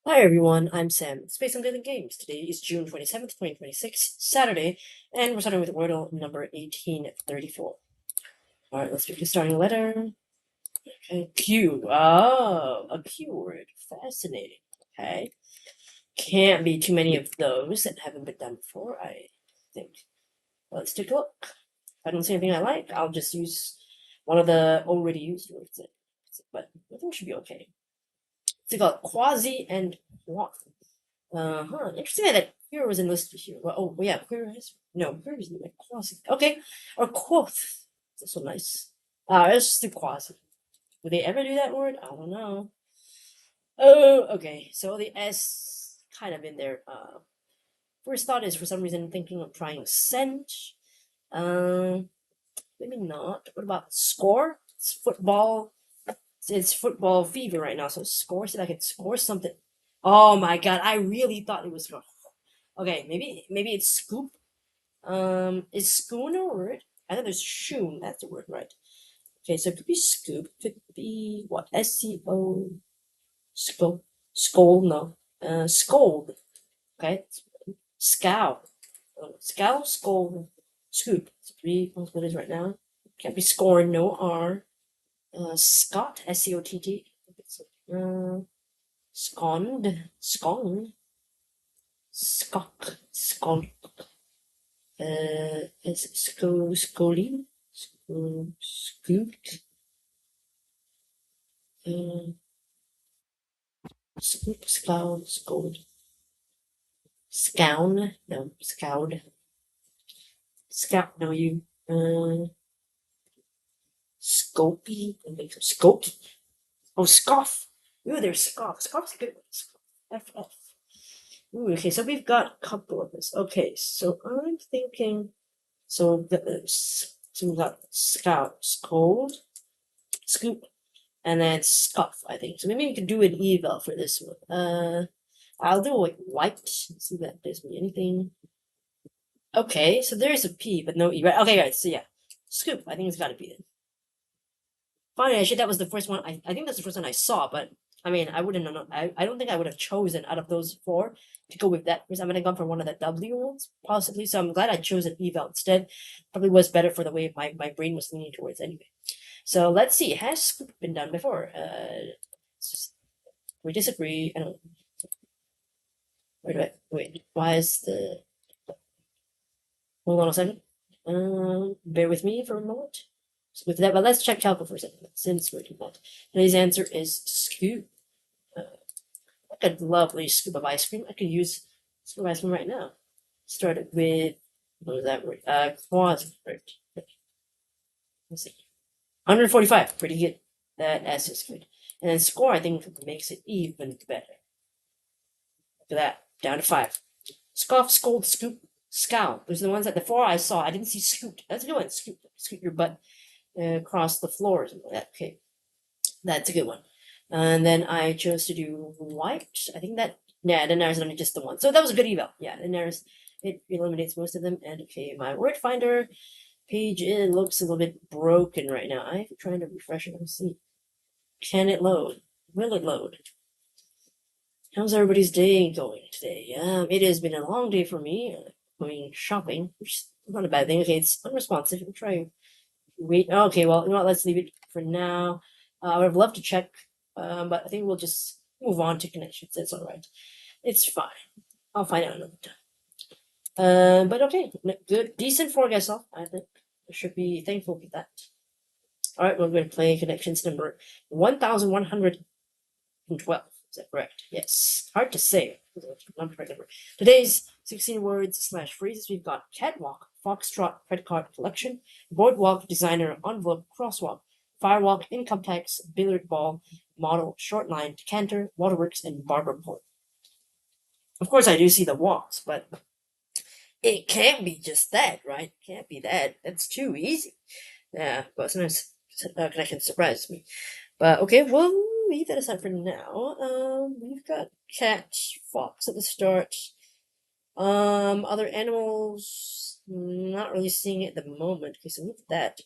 Hi everyone, I'm Sam. Space on Daily Games. Today is June 27th, 2026, Saturday, and we're starting with Wordle number 1834. Alright, let's pick the starting letter. Okay, Q. Oh, a Q word. Fascinating. Okay. Can't be too many of those that haven't been done before, I think. Let's take a look. If I don't see anything I like, I'll just use one of the already used words. But I think it should be okay. It's called quasi and quant. Interesting that queer was enlisted here. Well, oh, yeah, queer is queer is like quasi. Okay, or quoth. That's so nice. It's just the quasi. Would they ever do that word? I don't know. Oh, okay. So the S kind of in there. First thought is for some reason thinking of trying send. Um, maybe not. What about score? It's football. It's football fever right now. So score. See if I can score something. Oh my god! I really thought it was. Okay, maybe it's scoop. Is spoon a word? I know there's shoon. That's the word, right? Okay, so it could be scoop. Could be what? SCO. Scold. Scold. No. Scold. Okay. Scowl. Scowl. Scold. Scoop. It's three possibilities right now. Can't be scorn. No R. Scott. SCOTT. Scond. Scone. Scock. Scon. It's Scully, Scoot, Scoop, Scout, Scold, Scown, no, Scout, Scout, no, you, Scopy, Scopy, oh, Scoff, ooh, there's Scoff, Scoff's a good one, FF. Ooh, okay, so we've got a couple of this. Okay, so I'm thinking, so we've got Scout, Scold, Scoop, and then scuff, I think. So maybe we could do an eval for this one. I'll do like white. See if that gives me anything. Okay, so there's a P, but no E, right? Okay, right, so yeah. Scoop, I think it's gotta be it. Funny, actually, that was the first one. I think that's the first one I saw, but I mean, I wouldn't know. I don't think I would have chosen out of those four to go with that because I would have gone for one of the W ones, possibly. So I'm glad I chose an eval instead. Probably was better for the way my brain was leaning towards anyway. So let's see. Has Scoop been done before? We disagree. I don't. Wait, wait. Why is the? Hold on a second. Bear with me for a moment. So with that, but let's check Calco for a second. Since we're doing that, today's answer is scoop. Like a lovely scoop of ice cream. I could use scoop of ice cream right now. Started with what was that word? Quasi. Right. Let's see. 145. Pretty good. That S is good. And then score, I think, makes it even better. Look at that. Down to 5. Scoff, scold, scoop, scowl. Those are the ones that the four I saw. I didn't see scoot. That's a good one. Scoot your butt across the floor or something like that. Okay, that's a good one. And then I chose to do white. I think that then there's only just the one. So that was a good eval. Yeah, and it eliminates most of them. And okay, my word finder page it looks a little bit broken right now. I'm trying to refresh it and see. Can it load? Will it load? How's everybody's day going today? It has been a long day for me. Going shopping, which is not a bad thing. Okay, it's unresponsive. We'll try wait. Okay, well, you know what? Let's leave it for now. I would have loved to check, but I think we'll just move on to connections. It's all right. It's fine. I'll find out another time. But okay, good, decent forecast off. I think I should be thankful for that. All right, we're going to play connections number 1112. Is that correct? Yes. Hard to say. Not correct number. Today's 16 words slash phrases. We've got catwalk, foxtrot, credit card collection, boardwalk, designer, envelope, crosswalk, firewalk, income tax, billiard ball, model, short line, decanter, waterworks, and barber pole. Of course, I do see the walks, but it can't be just that, right? It can't be that. That's too easy. Yeah, but sometimes connection surprises me. But okay, we'll leave that aside for now. We've got cat, fox at the start. Other animals, not really seeing it at the moment. Okay, so look at that.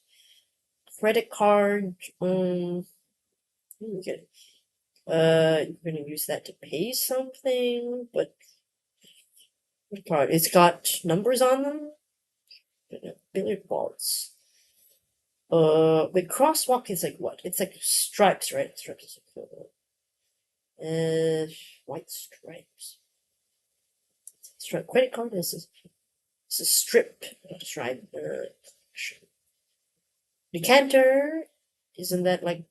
Credit card, okay. You're gonna use that to pay something, but it's got numbers on them. Billiard balls. Wait, crosswalk is like what? It's like stripes, right? Stripes. White stripes. Stripe. Credit card is a strip, not a stripe. Decanter, isn't that like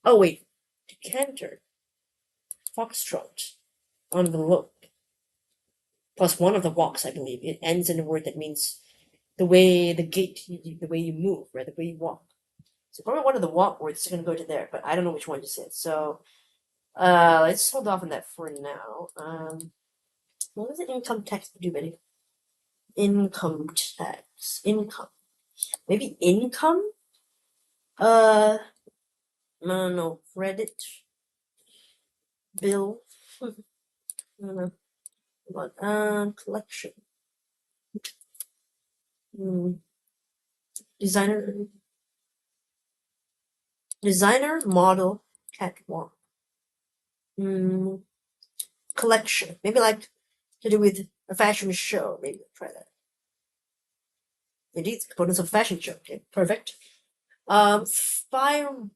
oh wait, decanter. Foxtrot. Envelope. Plus one of the walks, I believe. It ends in a word that means the way the gait, the way you move, right? The way you walk. So probably one of the walk words is going to go to there, but I don't know which one just is. So let's hold off on that for now. What does the income tax do, Betty? Income tax. Income. Maybe income? No. Credit. Bill. I don't know. What? Collection. Designer, model, catwalk. Collection. Maybe like to do with a fashion show. Maybe try that. Indeed, components of fashion show. Okay, perfect. Firewalk.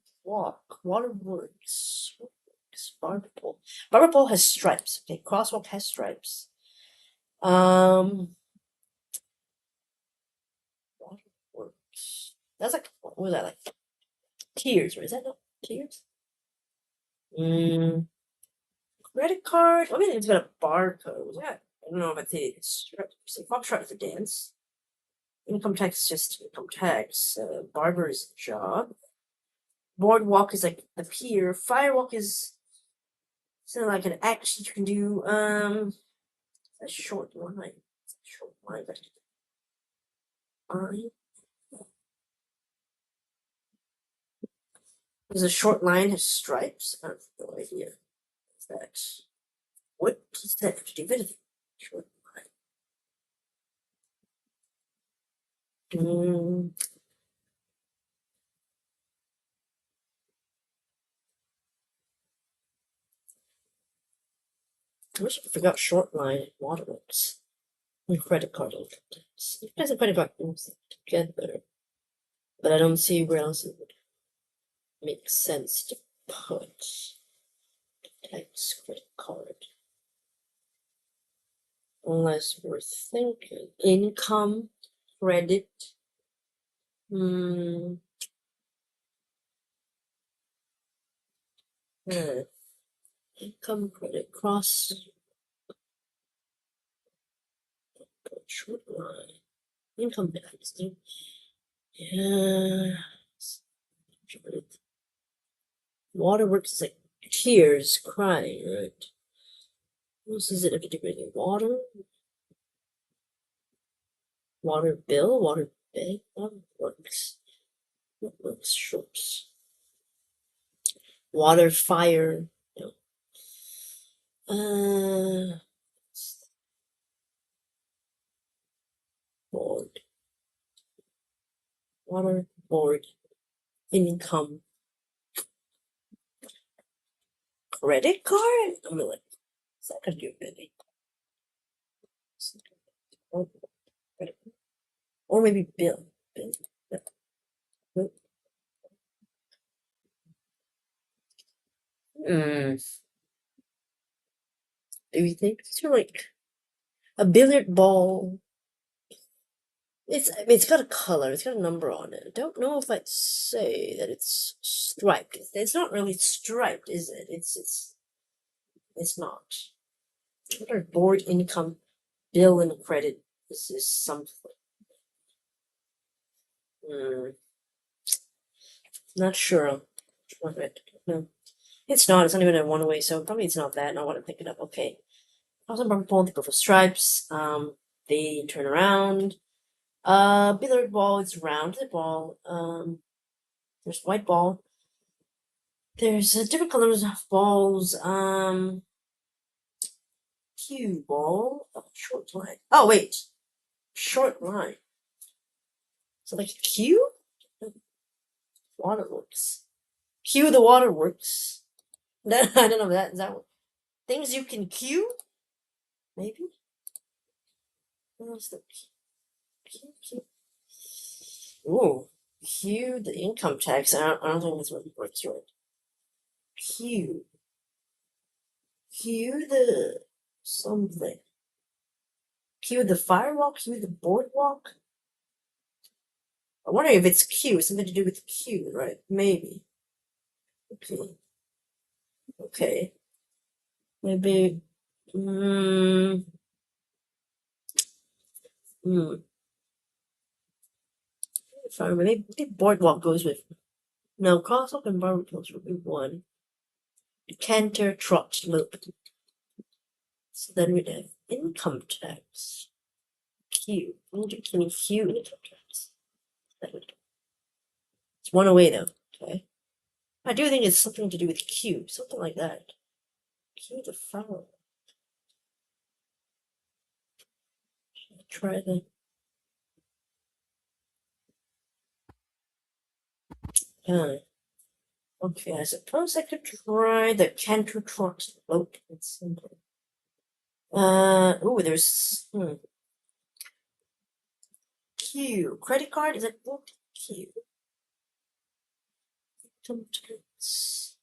Waterworks. Barber pole. Barber pole has stripes. Okay, crosswalk has stripes. Waterworks. That's like, what was that like? Tears, right? Is that not tears? Credit card. I mean, it's got a barcode. Yeah. I don't know if I'd say it's Foxtrot is a dance. Income tax is just income tax. Barber's job. Boardwalk is like the pier. Firewalk is something like an act you can do. A short line. Short line. There's a short line has stripes. I have no idea. What's that? What does that have to do with it? Short line. I wish I forgot short line and waterworks. And credit card income tax. You guys have credit card together. But I don't see where else it would make sense to put tax credit card. Unless we're thinking income, credit. Income, credit, cross. Short line. Income tax. Yeah. Waterworks is like tears, crying, right? What else does it have to do with it? Water? Water bill? Water bag? Waterworks. Waterworks shorts. Water, fire. No. Board. Water, board. Income. Credit card? I'm like, is that gonna do it? Or maybe bill. Do you think these are like a billiard ball? It's got a color. It's got a number on it. I don't know if I'd say that it's striped. It's not really striped, is it? It's not. What are board, income, bill, and credit? This is something. Not sure. No, it's not. It's not even a one-way, so probably it's not that. And I want to pick it up. Okay. Also, rubber ball. They go for stripes. They turn around. Billiard ball. It's round. The ball. There's white ball. There's different colors of balls. Cue ball. Oh, short line. Oh wait, short line. So like cue. Waterworks. Cue the waterworks. I don't know if that is that what things you can queue? Maybe? What else the queue? Ooh. Queue the income tax. I don't think that's what works right. Queue. Queue the something. Queue the firewall, queue the boardwalk. I wonder if it's Q, something to do with Q, right? Maybe. Okay. Okay. Maybe. Sorry, maybe boardwalk goes with. No, crosswalk and boardwalk goes with one. Canter trot loop. So then we'd have income tax. Q. Can you Q income tax? That would. It's one away though. Okay. I do think it's something to do with Q, something like that. Q the firewall. Try that. Okay, I suppose I could try the canter trot loop. It's simple. There's Q. Credit card, is it booked? Q. Sometimes.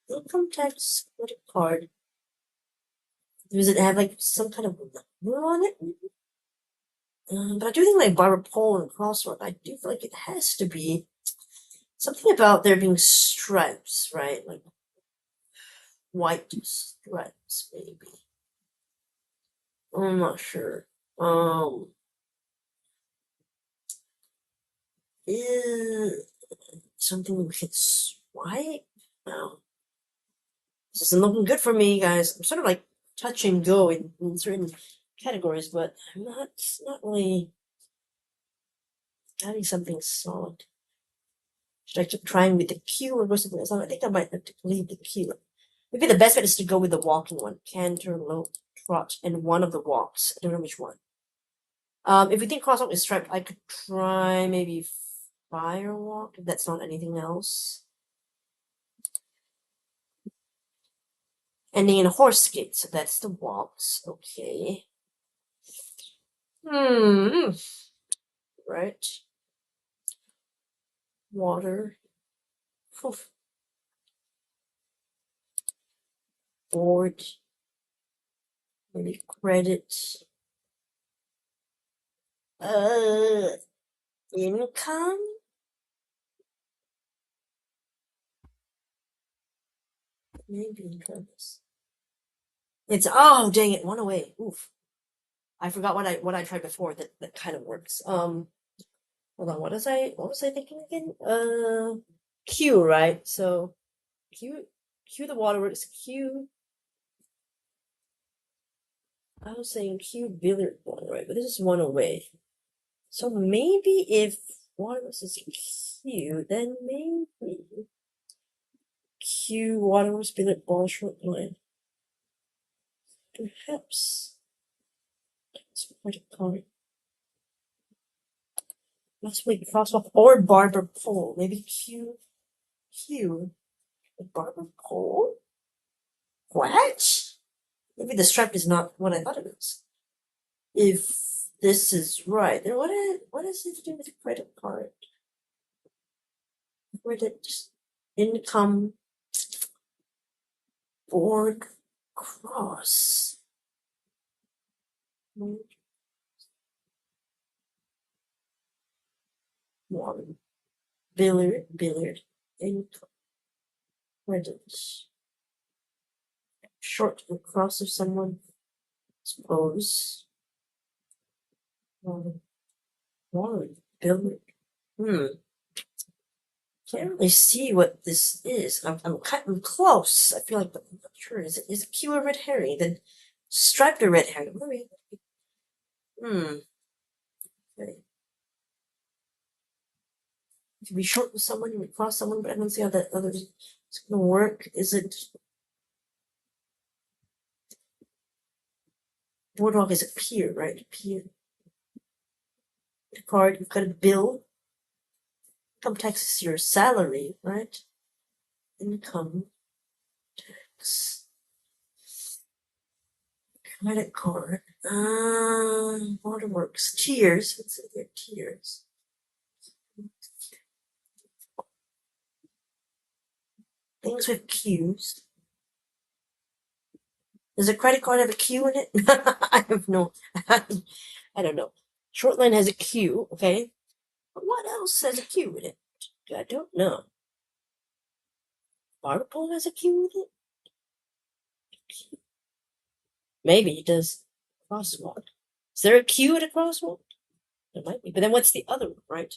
Income tax credit card. Does it have like some kind of number on it? But I do think like barber pole and crosswalk, I do feel like it has to be something about there being stripes, right? Like white stripes, maybe. I'm not sure. Something we could swipe? No. This isn't looking good for me, guys. I'm sort of like touch and go in certain categories, but I'm not really having something solid. Should I keep trying with the Q or go something else? I think I might have to leave the Q. Maybe the best bet is to go with the walking one. Canter, lope, trot, and one of the walks. I don't know which one. If we think crosswalk is striped, I could try maybe firewalk, if that's not anything else. Ending in horse gate, so that's the walks. Okay. Right. Water. Oof. Board. Maybe credit. Income? Maybe income. It's oh dang it, one away. Oof. I forgot what I tried before that kind of works. Hold on, what was I thinking again? Q, right? So Q the waterworks, Q. I was saying Q billiard ball, right? But this is one away. So maybe if waterworks is Q, then maybe Q waterworks billiard ball short line. Perhaps it's quite a card. Let's wait, crosswalk or barber pole. Maybe Q. The barber pole? What? Maybe the stripe is not what I thought it was. If this is right, then what is it to do with credit card? Credit, income, board, cross. One. Billiard, income, credit. Short across of someone. Suppose. Water, billiard. Can't really see what this is. I'm cutting close. I feel like, but I'm not sure. Is it Q a red herring? Then striped a red herring. Okay. you can be short with someone, you can cross someone, but I don't see how that other is gonna work. Is it boardwalk is a pier, right? A pier. The card, you've got a bill. Income tax is your salary, right? Income tax. Credit card. Waterworks. Tiers. Let's see their tiers. Things with Q's. Does a credit card have a Q in it? I have no. I don't know. Shortline has a Q, okay? But what else has a Q in it? I don't know. Barbacoa has a Q in it? Maybe it does. Crosswalk. Is there a Q at a crosswalk? There might be. But then what's the other one, right?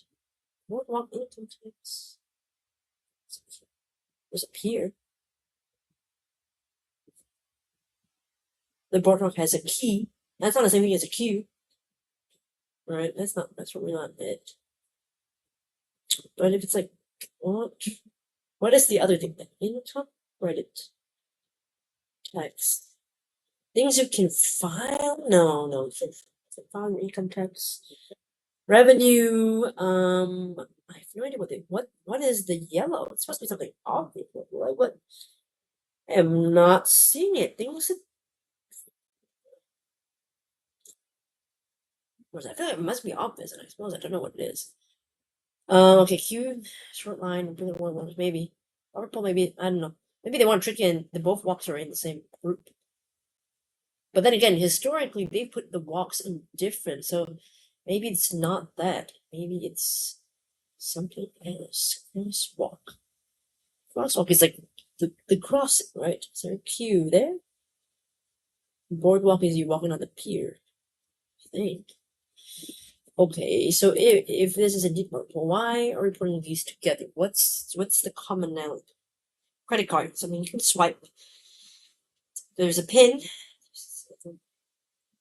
Boardwalk income tax. There's a pier. The boardwalk has a key. That's not the same thing as a Q. Right? That's really not it. But if it's like, what is the other thing then? Income credit tax. Things you can file? No, you can file your income tax. Revenue, I have no idea what is the yellow? It's supposed to be something obvious. Like what? I am not seeing it. Things that, I feel like it must be obvious, and I suppose I don't know what it is. Okay, Q, short line, maybe. Purple, maybe, I don't know. Maybe they want to trick you and the both walks are in the same group. But then again, historically, they put the walks in different, so maybe it's not that. Maybe it's something else. Crosswalk. Crosswalk is like the crossing, right? Is there a Q there? Boardwalk is you walking on the pier, I think. Okay, so if this is a deep purple, why are we putting these together? What's the commonality? Credit cards. I mean, you can swipe. There's a pin.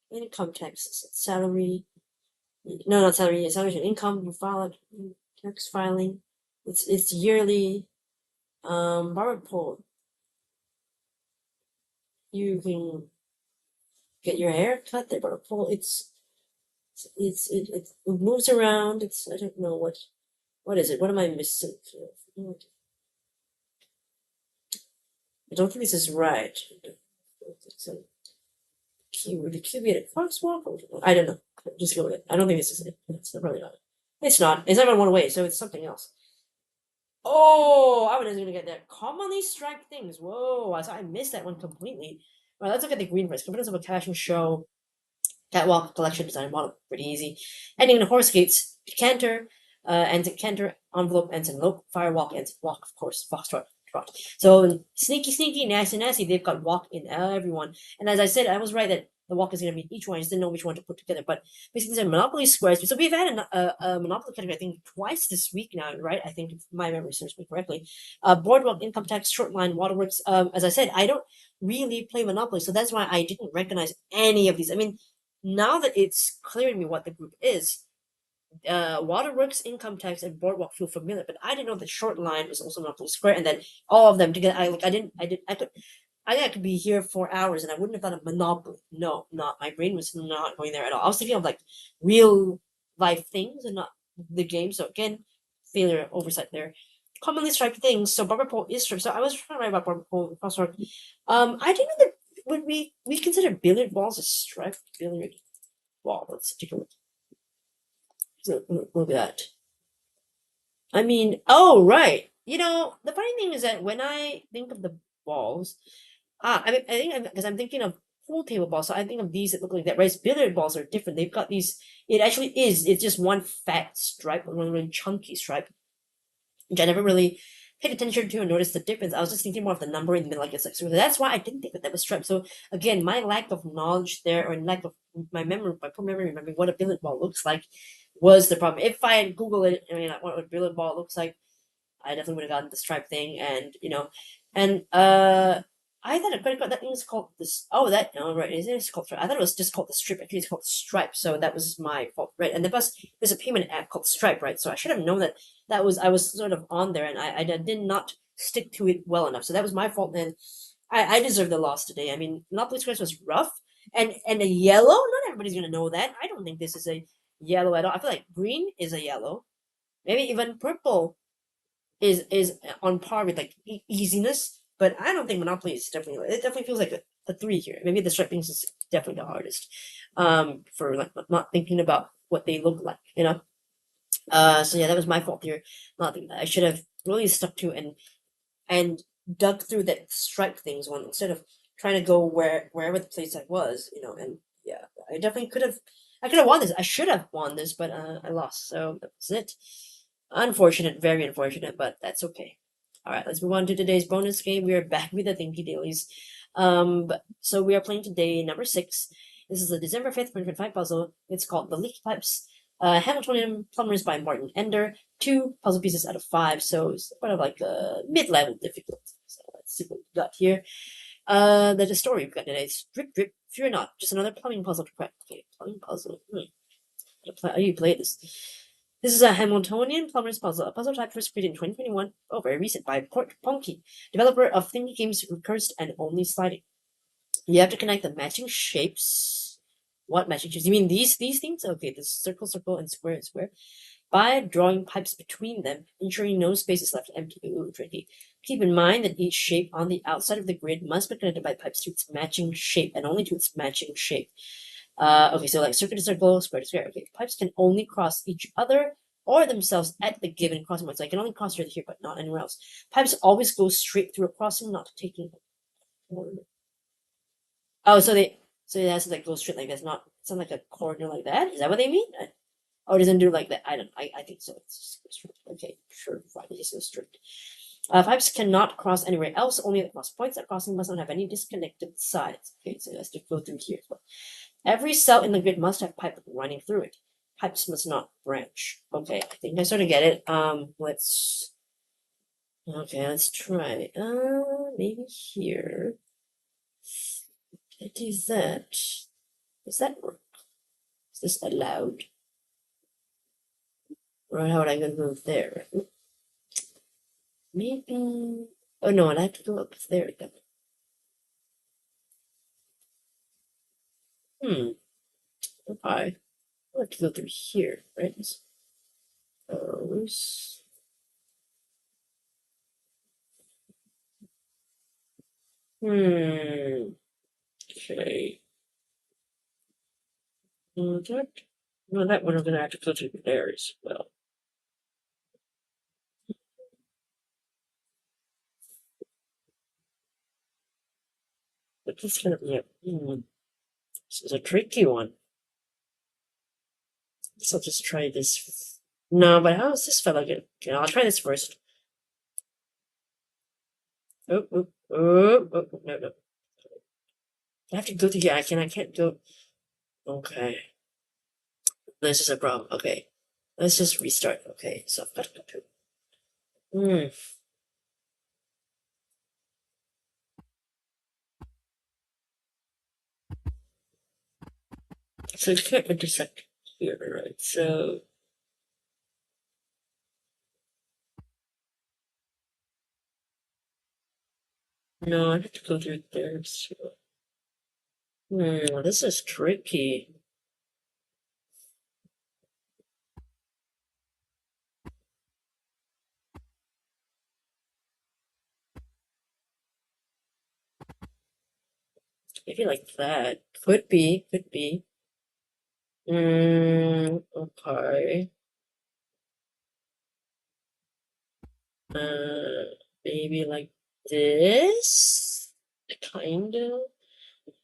Income tax, salary. No, not salary. Salary and income. You file it. Tax filing. It's yearly. Borrowed poll. You can get your hair cut there, borrowed poll. It moves around. I don't know what is it? What am I missing? I don't think this is right. So, would the Q be at a crosswalk? I don't know. Just go with it. I don't think this is it. It's probably not. It's not. It's not one way, so it's something else. Oh, I was gonna get that. Commonly striped things. Whoa, I missed that one completely. All right, let's look at the green first. Confidence of a fashion show. Catwalk, collection, design, model. Pretty easy. Ending in horse gates. Decanter, ends in canter. Envelope, ends in lope. Firewalk, ends in walk, of course. Foxtrot. So sneaky, nasty. They've got walk in everyone. And as I said, I was right that the walk is going to be in each one. I just didn't know which one to put together. But basically, these are Monopoly squares. So we've had a Monopoly category, I think, twice this week now, right? I think if my memory serves me correctly. Boardwalk, income tax, short line, waterworks. As I said, I don't really play Monopoly, so that's why I didn't recognize any of these. I mean, now that it's clear to me what the group is, waterworks, income tax, and boardwalk feel familiar, but I didn't know that short line was also Monopoly Square, and then all of them together. I think I could be here for hours, and I wouldn't have thought of Monopoly. No, not my brain was not going there at all. I was thinking of like real life things and not the game. So again, failure, oversight there. Commonly striped things. So barber pole is striped. So I was trying to write about barber pole crossword. I didn't know that would we consider billiard balls a striped billiard ball. Let's take a look. So, look at that. I mean, oh, right. You know, the funny thing is that when I think of the balls, I think because I'm thinking of pool table balls, so I think of these that look like that. Right? Billiard balls are different. They've got these. It actually is. It's just one fat stripe, one really chunky stripe, which I never really paid attention to and noticed the difference. I was just thinking more of the number in the middle, like it's like so that's why I didn't think that was striped. So again, my lack of knowledge there, or lack of my poor memory, remembering what a billiard ball looks like, was the problem. If I had Googled it, I mean, like, what a billiard ball looks like, I definitely would have gotten the stripe thing, and I thought a credit card that thing was called this. Oh, that right. Is it called? I thought it was just called the Strip. Actually, it's called Stripe. So that was my fault, right? And there's a payment app called Stripe, right? So I should have known that I was sort of on there, and I did not stick to it well enough. So that was my fault, and I deserve the loss today. I mean, Monopoly Express was rough, and a yellow. Not everybody's gonna know that. I don't think this is a yellow at all. I feel like green is a yellow. Maybe even purple is on par with like easiness, but I don't think Monopoly is definitely. It definitely feels like a three here. Maybe the striping is definitely the hardest. For like not thinking about what they look like, you know. So yeah, that was my fault here. Not thinking that I should have really stuck to and dug through that stripe things one instead of trying to go wherever the place I was, you know. And yeah, I definitely could have. I could have won this. I should have won this, but I lost. So that's it. Unfortunate, very unfortunate, but that's okay. All right, let's move on to today's bonus game. We are back with the Thinky Dailies. So we are playing today number 6. This is a December 5th, 2025 puzzle. It's called The Leaky Pipes. Hamiltonian Plumbers by Martin Ender. 2 puzzle pieces out of 5, so it's kind of like a mid-level difficulty. So let's see what we got here. The story we've got today is Drip Drip, Fear Not, just another plumbing puzzle to crack. Okay, plumbing puzzle. How you play this? This is a Hamiltonian Plumbers puzzle, a puzzle type first created in 2021. Oh, very recent, by Port Ponky, developer of Thinky games Recursed and Only Sliding. You have to connect the matching shapes. What matching shapes? You mean these things? Okay, this circle, circle, and square, square. By drawing pipes between them, ensuring no space is left empty. Ooh, tricky. Keep in mind that each shape on the outside of the grid must be connected by pipes to its matching shape, and only to its matching shape. Okay, so like circle to circle, square to square. Okay, pipes can only cross each other or themselves at the given crossing point. So I can only cross right here, but not anywhere else. Pipes always go straight through a crossing, not taking a corner. Oh, so it has to like go straight like this, not it's not like a corner like that. Is that what they mean? Oh, it doesn't do like that. I don't. I think so. It's straight. Okay, sure. Fine. It's so strict. Pipes cannot cross anywhere else. Only at cross points. That crossing must not have any disconnected sides. Okay, so it has to go through here as well. Every cell in the grid must have pipe running through it. Pipes must not branch. Okay, I think I sort of get it. Let's. Okay, let's try. Maybe here. Can I do that? Does that work? Is this allowed? Or how would I move there? Maybe. Oh no, I'd have to go up there again. Okay. I'll have to go through here, right? Those. Okay. That, well, that one I'm gonna have to go through there as well. But this is gonna be a this is a tricky one. So I'll just try this. No, but how is this fella get? Okay, I'll try this first. Oh, no, no. I have to go through here. I can't go. Okay. This is a problem. Okay. Let's just restart. Okay, so I've got to go through. So it can't intersect here, right? So no, I have to go through there. So. This is tricky. Maybe like that. Could be, could be. Okay. Maybe like this? Kinda.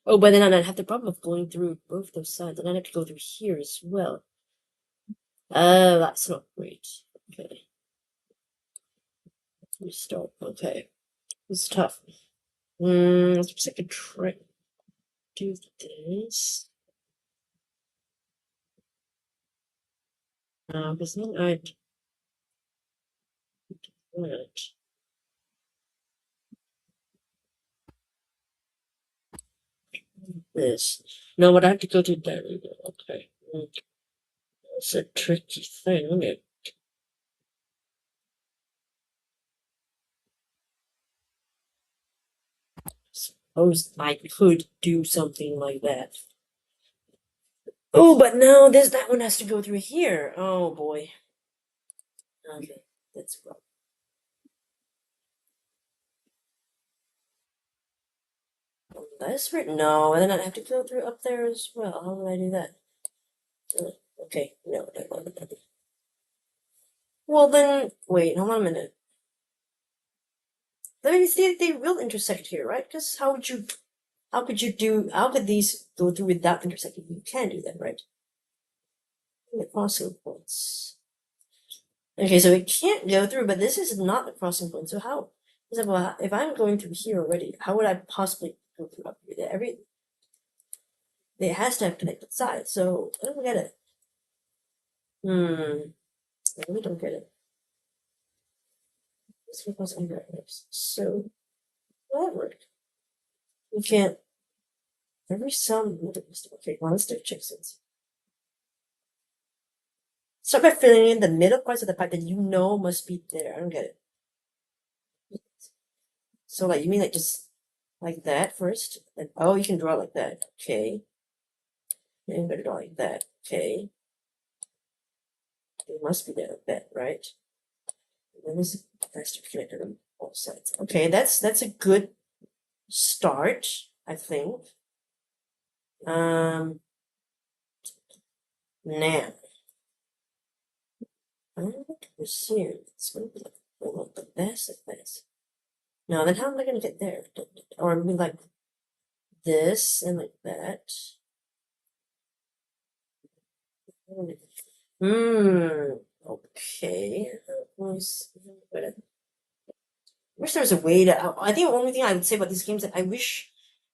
Oh, but then I'd have the problem of going through both those sides, and I'd have to go through here as well. Oh, that's not great. Okay. Restart. Okay. It's tough. Suppose I could try do this. Because then I'd do it. this. No, but I have to go to Dailies. Okay. It's a tricky thing, isn't it? Suppose I could do something like that. Oh, but no, that one has to go through here. Oh boy. Okay, that's rough. That's right. No, and then I have to go through up there as well. How would I do that? Okay, no. Well then, wait, hold on a minute. Let me see if they will intersect here, right? Because how could these go through without intersecting? You can do that, right? The crossing points. Okay, so it can't go through, but this is not the crossing point. So how? For example, if I'm going through here already, how would I possibly go through up here? It has to have connected sides. So I don't get it. I really don't get it. This was under so that worked. You can't. Every sum. Okay, well, let's do checksums. Start by filling in the middle parts of the pipe that you know must be there. I don't get it. So, like, you mean like just like that first? And oh, you can draw like that. Okay. Then you gotta draw like that. Okay. It must be there like that, right? And then this has to be connected on both sides. Okay, that's a good start, I think. Now. I'm going to assume it's going to be like this, like this. No, then how am I going to get there? Or be like this and like that. Okay. I wish there was a way to. I think the only thing I would say about these games that I wish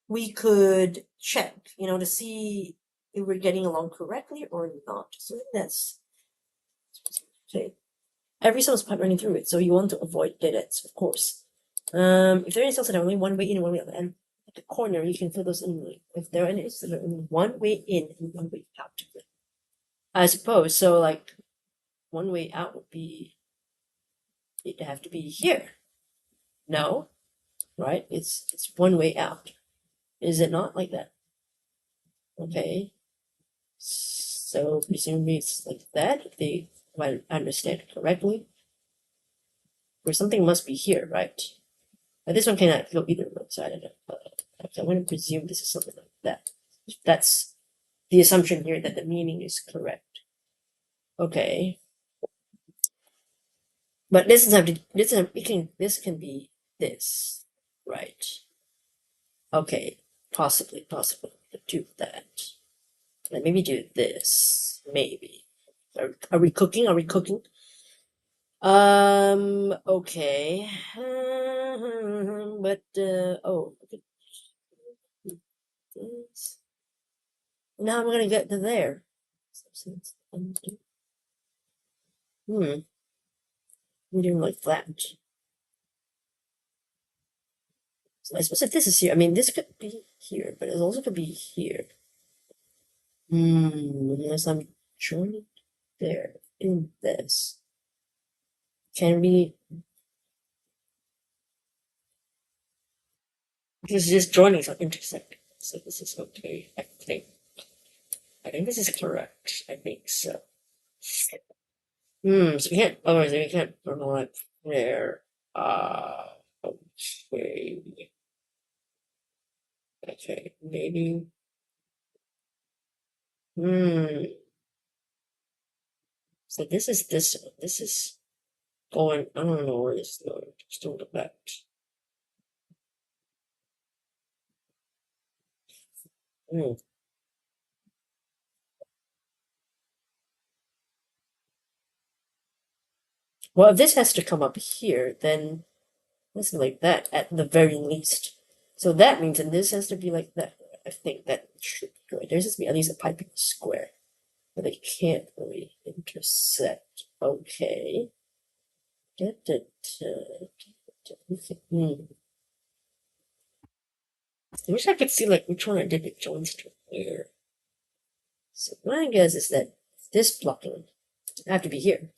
we could check, to see if we're getting along correctly or not. So that's okay. Every cell is pipe running through it, so you want to avoid dead ends, of course. If there are any cells that are only one way in and one way out, and at the corner you can fill those in. If there are any cells that are only one way in and one way out, I suppose. So like, one way out would be. It'd have to be here. No, right? It's one way out. Is it not like that? Okay. So presumably it's like that, if I understand correctly. Or something must be here, right? But this one cannot go either way, so I don't know. I'm going to presume this is something like that. That's the assumption here that the meaning is correct. Okay. But this can be this, right? Okay, possibly do that. And maybe do this, maybe. Are we cooking? Okay. But, oh. Now I'm gonna get to there. We're doing like that. So I suppose if this is here, I mean, this could be here, but it also could be here. Unless I'm joining there in this. Can we? This is just joining some intersect. So this is okay, I think. I think this is correct. I think so. So we can't, otherwise we can't promote there. Okay. Okay, maybe. So this is going, I don't know where this is going. Still the back. Well, if this has to come up here, then let's be like that at the very least. So that means that this has to be like that. I think that should be good. There's just be at least a piping square, but they can't really intersect. Okay. I wish I could see like which one I did it joins to where. So my guess is that this blocking would have to be here.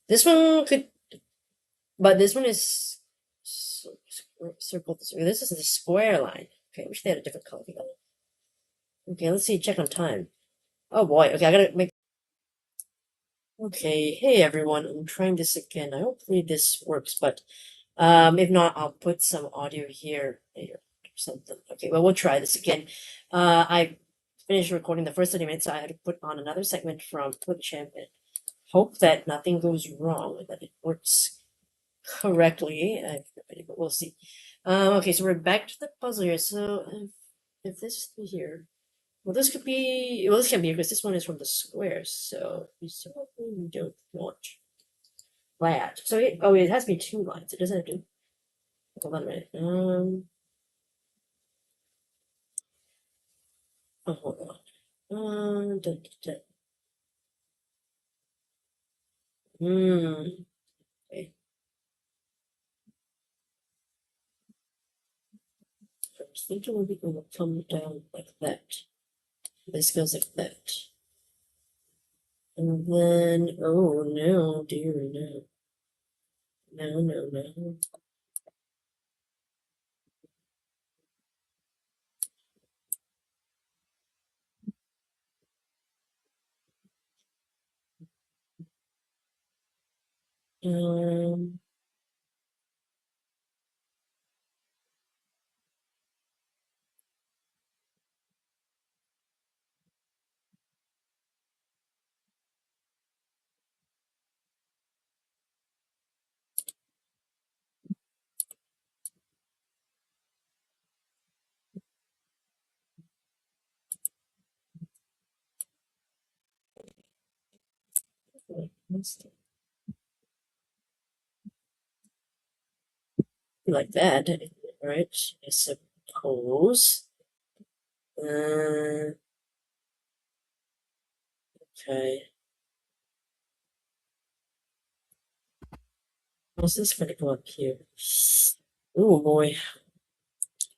This one could, but this one is circle. This is the square line. Okay, I wish they had a different color. Okay, let's see. Check on time. Oh boy. Okay, I gotta make. Okay, hey everyone. I'm trying this again. I hopefully this works, but if not, I'll put some audio here or something. Okay, well we'll try this again. I finished recording the first 30 minutes, so I had to put on another segment from ClickChamp and hope that nothing goes wrong and that it works correctly. I have no idea, but we'll see. Okay, so we're back to the puzzle here. So if this is here, well, this could be. Well, this can't be because this one is from the square. So we certainly don't want that. So it has to be two lines. It doesn't have to. Hold on a minute. Oh, hold on. Okay. I was thinking maybe it will come down like that. This goes like that. And then, oh no, dear no. No, no, no. Um, like that, right? I suppose. Okay. What's this gonna go up here? Oh boy.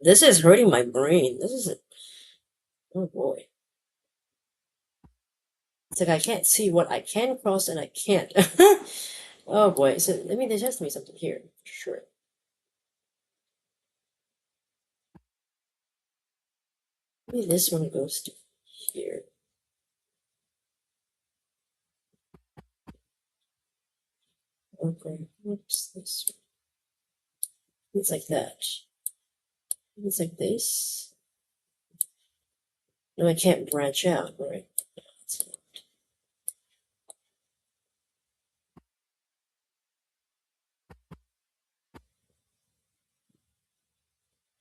This is hurting my brain. This is oh boy. It's like I can't see what I can cross and I can't. Oh boy. So I mean there has to be something here. Sure. Maybe this one goes to here. Okay. What's this one? It's like that. It's like this. No, I can't branch out, right?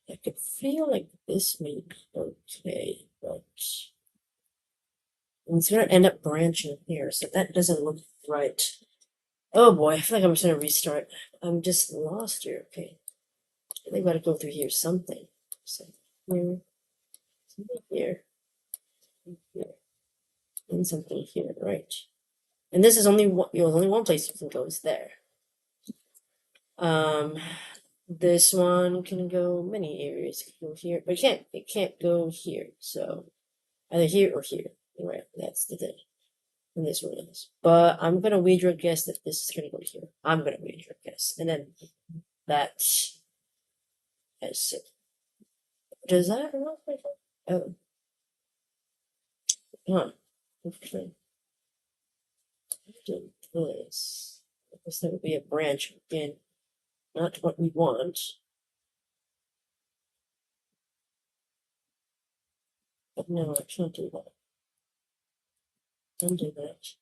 I could feel like this may be okay, but it's gonna end up branching here, so that doesn't look right. Oh boy, I feel like I'm just gonna restart. I'm just lost here. Okay, I think I gotta go through here. Something. So here, something here, here, and something here. Right. And this is only one. Only one place you can go is there. This one can go many areas. It can go here, but it can't go here. So either here or here. Right. That's the thing. And this one is. But I'm gonna wager a guess that this is gonna go here. I'm gonna wager a guess. And then that's it. Does that look like oh. Huh. Okay. Do this. I guess that would be a branch again. Not what we want. But no, I can't do that. Don't do that.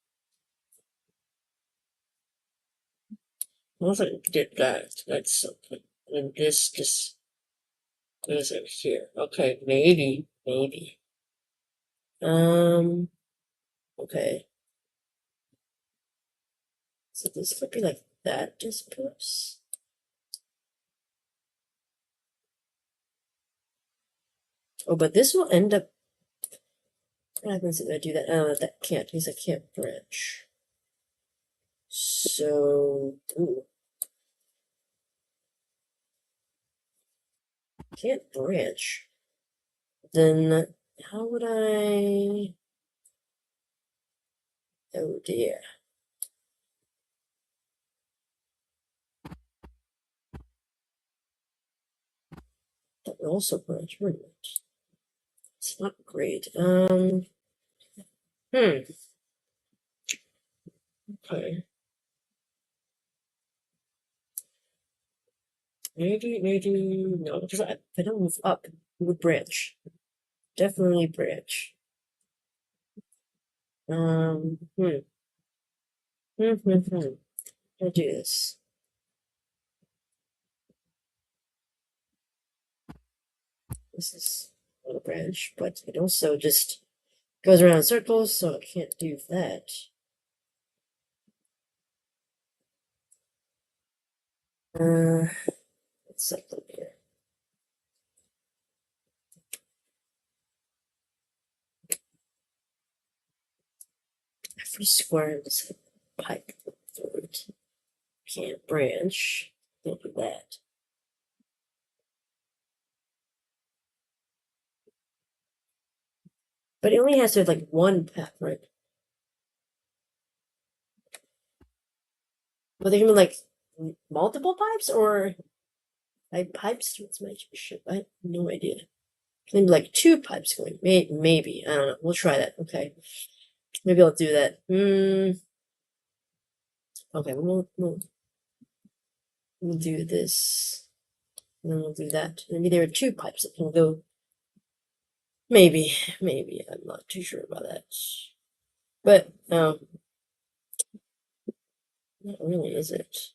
Once I did that, that's something. And this just isn't here. Okay, maybe. Okay. So this could be like that, just perhaps. Oh, but this will end up. What happens if I do that? Oh, that can't, because I can't branch. So, ooh. Can't branch. Then how would I? Oh dear. That would also branch, wouldn't it? It's not great. Okay. Maybe no, because if I don't move up, it would branch. Definitely branch. Hmm. I'll do this. This is a branch, but it also just goes around in circles, so I can't do that. What's up here? Every square is a pipe through it. Can't branch. Can't do that. But it only has to have like one path, right? But there can be like multiple pipes or like pipes? What's my ship? I have no idea. Maybe like two pipes going. Maybe. I don't know. We'll try that. Okay. Maybe I'll do that. Okay, we'll do this. And then we'll do that. Maybe there are two pipes that can go. Maybe. I'm not too sure about that. But not really, is it?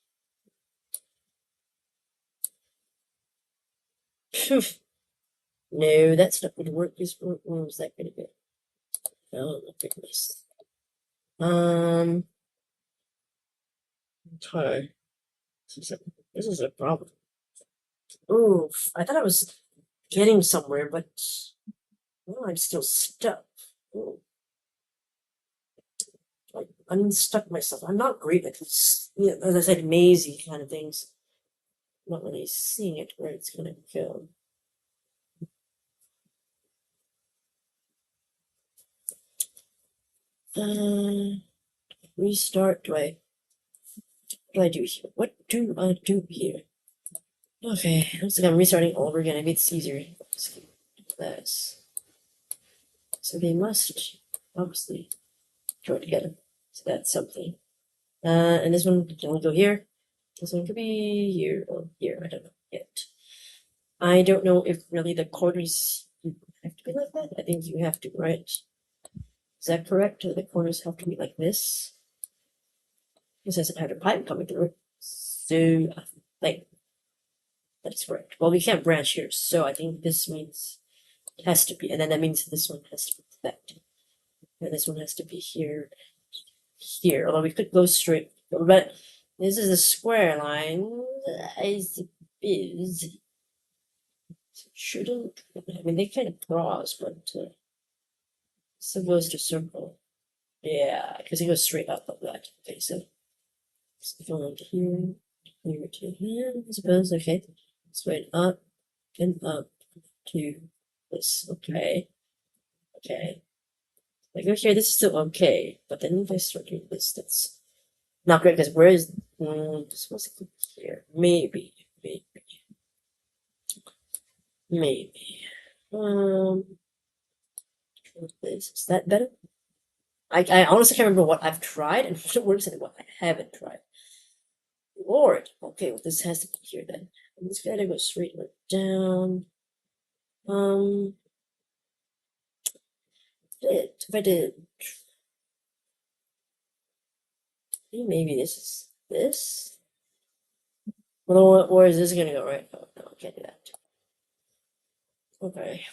No, that's not going to work. Where was that going to go? Oh my goodness. Okay. This is a problem. Oof. I thought I was getting somewhere, but well, I'm still stuck. Ooh. Like, unstuck myself. I'm not great at this, as I said, mazy kind of things. I'm not really seeing it where it's gonna go. Restart. What do I do here? What do I do here? Okay, looks like I'm restarting all over again. Maybe it's easier. Let's keep this. So they must obviously join together. So that's something. And this one can only go here. This one could be here or here. I don't know yet. I don't know if really the corners have to be like that. I think you have to, right? Is that correct? The corners have to be like this. This doesn't have a pipe coming through it. So I think that's correct. Well, we can't branch here, so I think this means it has to be, and then that means this one has to be that. And this one has to be here, here. Although we could go straight, but this is a square line. I suppose. Shouldn't, I mean, they kind of cross, but supposed to circle. Yeah, because it goes straight up like that. Okay, so going here, here to here, I suppose. Okay, straight up and up to this. Okay, okay. Like okay, this is still okay, but then if I start doing this, that's not good because where is supposed to be here? Maybe. This is that better? I honestly can't remember what I've tried and what works and what I haven't tried. Lord. Okay, well this has to be here then. I'm just gonna go straight down. If I did maybe this is this? Well, where is this gonna go, right? Oh no, I can't do that. Okay.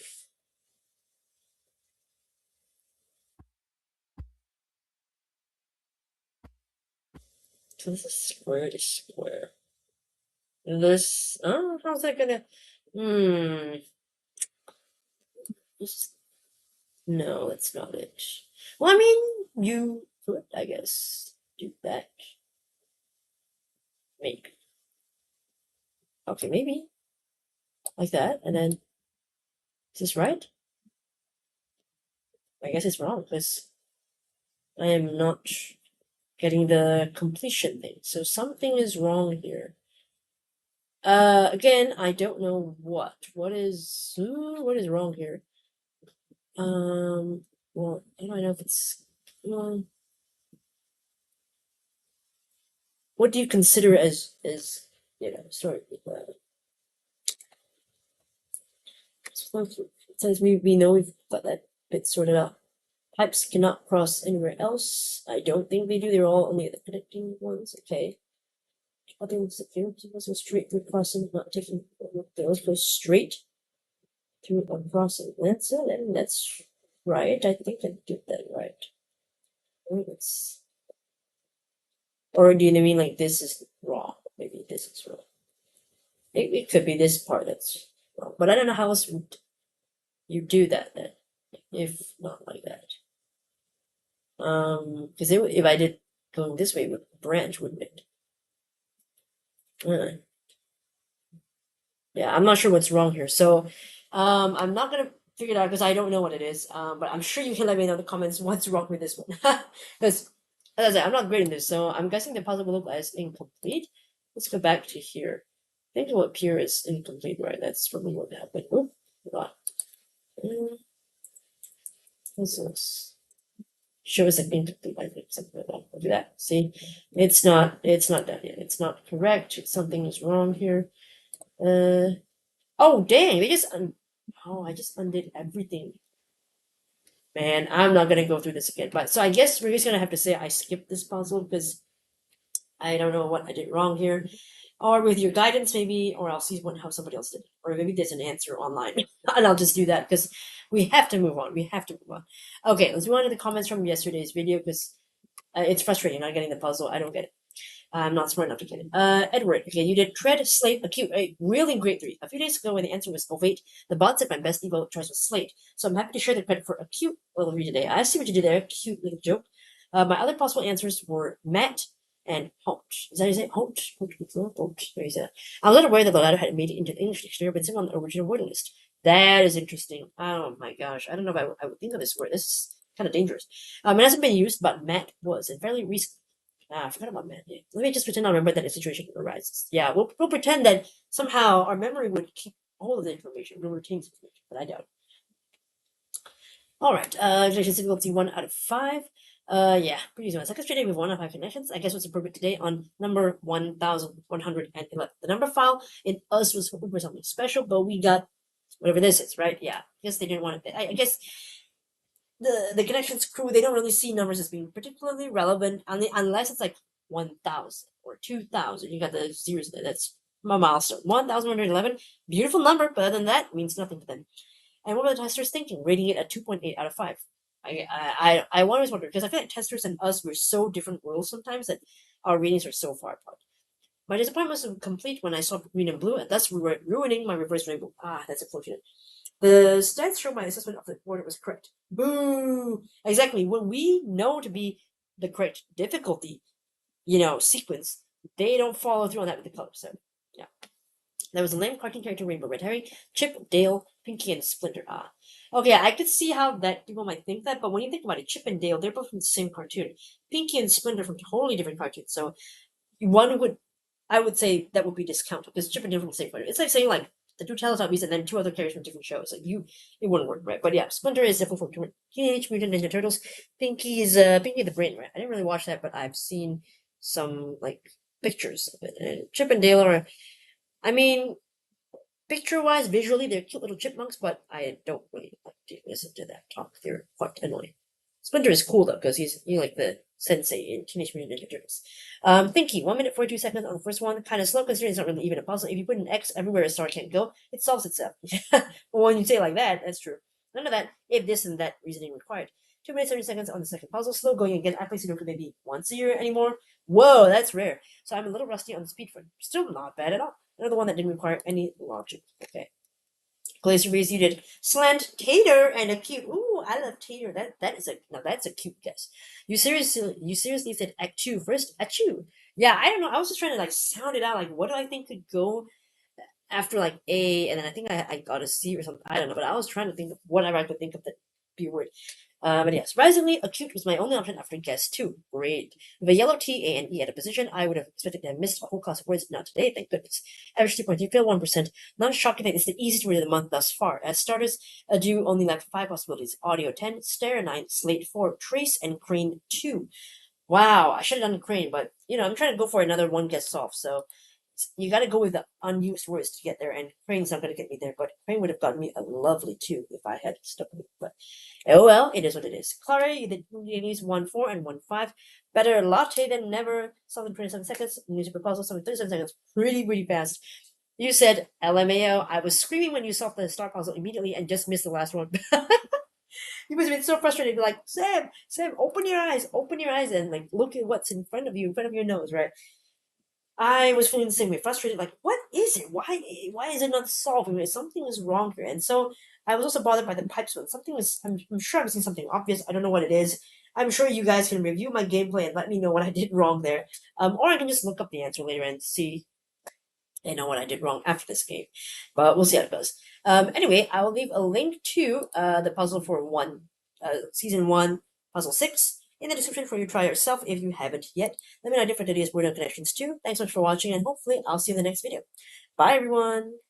So this is square to square. This oh how's that gonna this no, that's not it. Well, I mean, you could, I guess, do that. Maybe. Okay, maybe. like that, and then is this right? I guess it's wrong because I am not getting the completion thing. So something is wrong here. Again, I don't know what. What is wrong here? Well, I don't know if it's. What do you consider as sorry. It says we know we've got that bit sorted out. Pipes cannot cross anywhere else. I don't think they do. They're all only the connecting ones. Okay. Other ones that go straight through crossing, not taking. They always go straight through a crossing. That's it. I mean, that's right. I think I did that right. It's, or do you mean like this is wrong? Maybe this is wrong. It could be this part that's wrong, but I don't know how else would you do that then, if not like that. Because if I did going this way, it would branch, wouldn't it? Yeah, I'm not sure what's wrong here. So, I'm not gonna figure it out because I don't know what it is. But I'm sure you can let me know in the comments what's wrong with this one. Because, as I said, I'm not great in this, so I'm guessing the puzzle will look as incomplete. Let's go back to here. I think what appear is incomplete, right? That's probably what happened. Oh, hold on. This looks shows an incomplete. I think something like that. I'll do that. See, it's not done yet. It's not correct. Something is wrong here. Oh dang! They just I just undid everything. Man, I'm not gonna go through this again. But so I guess we're just gonna have to say I skipped this puzzle because I don't know what I did wrong here. Or with your guidance, maybe, or I'll see how somebody else did, or maybe there's an answer online, and I'll just do that because we have to move on. We have to move on. Okay, let's move on to the comments from yesterday's video because it's frustrating not getting the puzzle. I don't get it. I'm not smart enough to get it. Edward, okay, you did tread, slate, acute, really great 3. A few days ago when the answer was ovate, the bot said my best Evo choice was slate, so I'm happy to share the credit for acute little read today. I see what you did there, cute little joke. My other possible answers were Matt and Holt. Is that how you say Holt? Holt. There you say that. I was not aware that the latter had made it into the English dictionary, but it's on the original word list. That is interesting. Oh my gosh. I don't know if I would think of this word. This is kind of dangerous. It hasn't been used, but Matt was, and fairly recent. I forgot about Matt. Yeah. Let me just pretend I remember that a situation arises. Yeah, we'll pretend that somehow our memory would keep all of the information. We'll retain some information, but I doubt it. Alright, connections difficulty 1 out of 5. Yeah, pretty easy one. Second straight day with 1 out of 5 connections. I guess what's appropriate today on number 1111. The number file in us was hoping for something special, but we got whatever this is, right? Yeah, I guess they didn't want it. I guess the connections crew, they don't really see numbers as being particularly relevant unless it's like 1,000 or 2,000. You got the zeros there. That's my milestone. 1,111. Beautiful number, but other than that, means nothing to them. And what were the testers thinking? Rating it at 2.8 out of 5. I always wonder because I feel like testers and us were so different worlds sometimes that our ratings are so far apart. My disappointment was complete when I saw green and blue, and thus ruining my reverse rainbow. Ah, that's unfortunate. The stats show my assessment of the order was correct. Boo! Exactly. When we know to be the correct difficulty, sequence, they don't follow through on that with the color. So, yeah. There was a lame cartoon character, Rainbow Red Harry, Chip, Dale, Pinky, and Splinter. Ah. Okay, I could see how that people might think that, but when you think about it, Chip and Dale, they're both from the same cartoon. Pinky and Splinter from totally different cartoons. So, I would say that would be discounted because Chip and Dale from the same cartoon. It's like saying like the two Teletubbies and then 2 other characters from different shows. Like it wouldn't work, right? But yeah, Splinter is definitely from Teenage Mutant Ninja Turtles. Pinky is Pinky the Brain Rat. I didn't really watch that, but I've seen some like pictures of it. And Chip and Dale are, I mean, picture-wise, visually, they're cute little chipmunks, but I don't really like to listen to that talk. They're quite annoying. Splinter is cool though, because he's like the sensei in Teenage Mutant Ninja Turtles. Thinky, 1 minute 42 seconds on the first one. Kind of slow considering it's not really even a puzzle. If you put an X everywhere a star can't go, it solves itself. Well, when you say it like that, that's true. None of that, if this and that reasoning required. 2 minutes 30 seconds on the second puzzle. Slow going again. I play Sudoku maybe once a year anymore. Whoa, that's rare. So I'm a little rusty on the speed front. Still not bad at all. Another one that didn't require any logic. Okay. Glacier Breeze, you did Slant, Tater, and a cute. Ooh, I love Tater. That's a cute guess. You seriously said Act 2 first? Achoo. Yeah, I don't know. I was just trying to like sound it out. Like, what do I think could go after like A, and then I think I got a C or something. I don't know, but I was trying to think of whatever I could think of that be word. But yeah, surprisingly, acute was my only option after guess two. Great. With a yellow T, A, and E at a position, I would have expected to have missed a whole class of words. Not today, thank goodness. Average 2.3, fail 1%. Not shocking that it's the easiest word of the month thus far. As starters, do only lack 5 possibilities. Audio 10, stare 9, slate 4, trace, and crane 2. Wow, I should have done crane, but I'm trying to go for another one guess solve, so you got to go with the unused words to get there, and crane's not going to get me there, but crane would have gotten me a lovely 2 if I had stuck with it. But oh well, it is what it is. Clara, you did Dailies 1-4 and 1-5. Better latte than never. Something 27 seconds. Music proposal, something 37 seconds. Pretty fast. You said LMAO. I was screaming when you saw the star puzzle immediately and just missed the last one. You must have been so frustrated. Be like, Sam, open your eyes, and like look at what's in front of you, in front of your nose, right? I was feeling the same way, frustrated. Like, what is it? Why is it not solving? Something was wrong here, and so I was also bothered by the pipes one. Something was. I'm sure I'm seeing something obvious. I don't know what it is. I'm sure you guys can review my gameplay and let me know what I did wrong there. Or I can just look up the answer later and see what I did wrong after this game. But we'll see how it goes. Anyway, I will leave a link to the puzzle for season 1, puzzle 6 in the description for you to try yourself if you haven't yet. Let me know how different it is Wordle connections too. Thanks so much for watching, and hopefully I'll see you in the next video. Bye everyone!